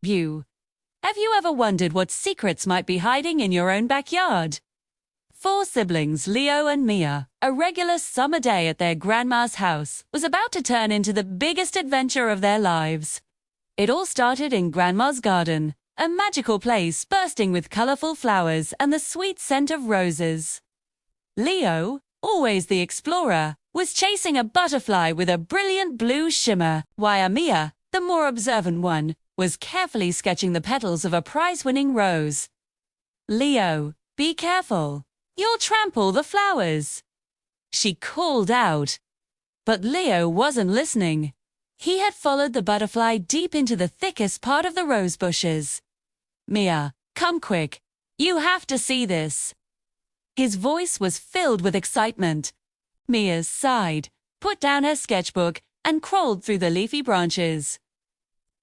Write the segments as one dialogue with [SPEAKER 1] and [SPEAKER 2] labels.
[SPEAKER 1] You. Have you ever wondered what secrets might be hiding in your own backyard? Four siblings, Leo and Mia, a regular summer day at their grandma's house, was about to turn into the biggest adventure of their lives. It all started in Grandma's garden, a magical place bursting with colorful flowers and the sweet scent of roses. Leo, always the explorer, was chasing a butterfly with a brilliant blue shimmer, while Mia, the more observant one, was carefully sketching the petals of a prize-winning rose. "Leo, be careful. You'll trample the flowers," she called out. But Leo wasn't listening. He had followed the butterfly deep into the thickest part of the rose bushes. "Mia, come quick. You have to see this." His voice was filled with excitement. Mia sighed, put down her sketchbook, and crawled through the leafy branches.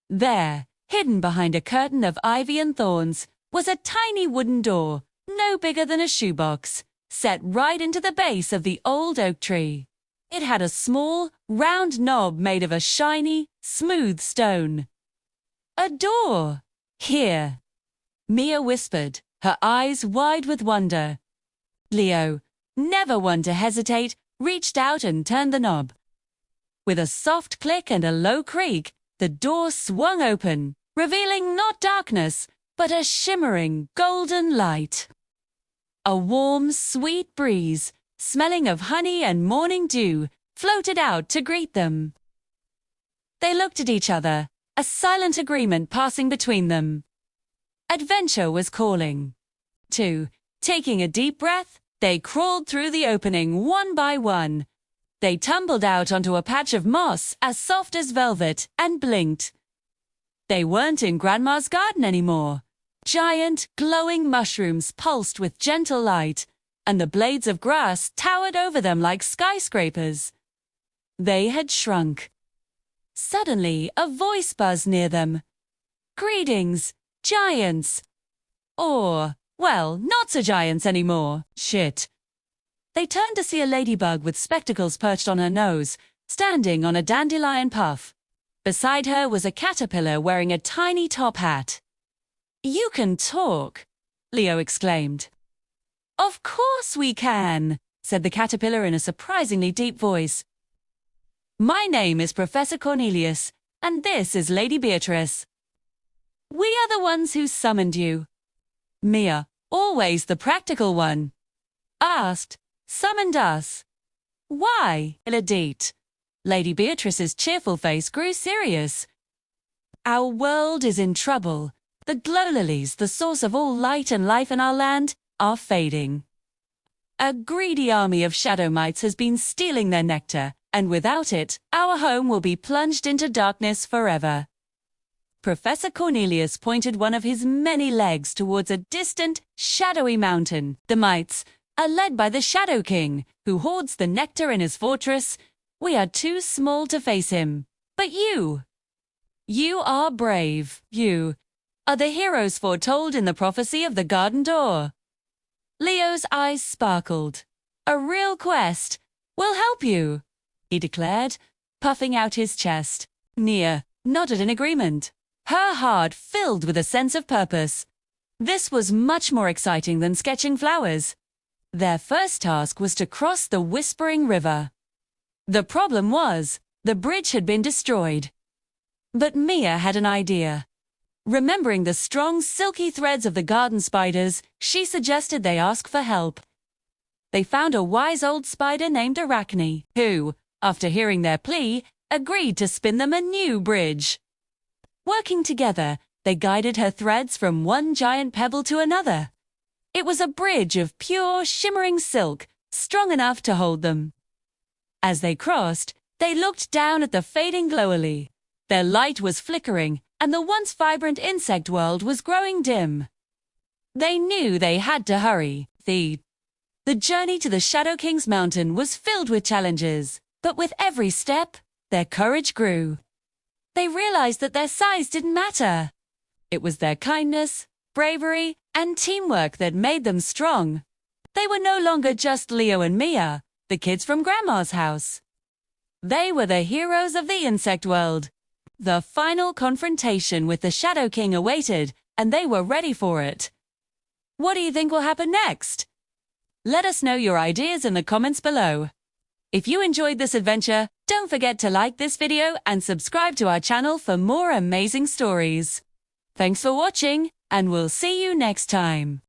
[SPEAKER 1] There, hidden behind a curtain of ivy and thorns, was a tiny wooden door, no bigger than a shoebox, set right into the base of the old oak tree. It had a small, round knob made of a shiny, smooth stone. "A door! Here," Mia whispered, her eyes wide with wonder. Leo, never one to hesitate, reached out and turned the knob. With a soft click and a low creak, the door swung open, revealing not darkness, but a shimmering golden light. A warm, sweet breeze, smelling of honey and morning dew, floated out to greet them. They looked at each other, a silent agreement passing between them. Adventure was calling. Taking a deep breath, they crawled through the opening one by one. They tumbled out onto a patch of moss as soft as velvet and blinked. They weren't in Grandma's garden anymore. Giant, glowing mushrooms pulsed with gentle light, and the blades of grass towered over them like skyscrapers. They had shrunk. Suddenly, a voice buzzed near them. "Greetings, giants." Or, well, not so giants anymore. Shit. They turned to see a ladybug with spectacles perched on her nose, standing on a dandelion puff. Beside her was a caterpillar wearing a tiny top hat. "You can talk," Leo exclaimed. "Of course we can," said the caterpillar in a surprisingly deep voice. "My name is Professor Cornelius, and this is Lady Beatrice. We are the ones who summoned you." Mia, always the practical one, asked, "Summoned us? Why, Iladite?" Lady Beatrice's cheerful face grew serious. "Our world is in trouble. The glow lilies, the source of all light and life in our land, are fading. A greedy army of shadow mites has been stealing their nectar, and without it, our home will be plunged into darkness forever." Professor Cornelius pointed one of his many legs towards a distant, shadowy mountain. "The mites are led by the Shadow King, who hoards the nectar in his fortress. We are too small to face him. But you are brave. You are the heroes foretold in the prophecy of the garden door." Leo's eyes sparkled. "A real quest. We'll help you," he declared, puffing out his chest. Mia nodded in agreement, her heart filled with a sense of purpose. This was much more exciting than sketching flowers. Their first task was to cross the Whispering River. The problem was, the bridge had been destroyed. But Mia had an idea. Remembering the strong, silky threads of the garden spiders, she suggested they ask for help. They found a wise old spider named Arachne, who, after hearing their plea, agreed to spin them a new bridge. Working together, they guided her threads from one giant pebble to another. It was a bridge of pure, shimmering silk, strong enough to hold them. As they crossed, they looked down at the fading glow lily. Their light was flickering, and the once vibrant insect world was growing dim. They knew they had to hurry. The journey to the Shadow King's mountain was filled with challenges, but with every step, their courage grew. They realized that their size didn't matter. It was their kindness, bravery, and teamwork that made them strong. They were no longer just Leo and Mia, the kids from Grandma's house. They were the heroes of the insect world. The final confrontation with the Shadow King awaited, and they were ready for it. What do you think will happen next? Let us know your ideas in the comments below. If you enjoyed this adventure, don't forget to like this video and subscribe to our channel for more amazing stories. Thanks for watching, and we'll see you next time.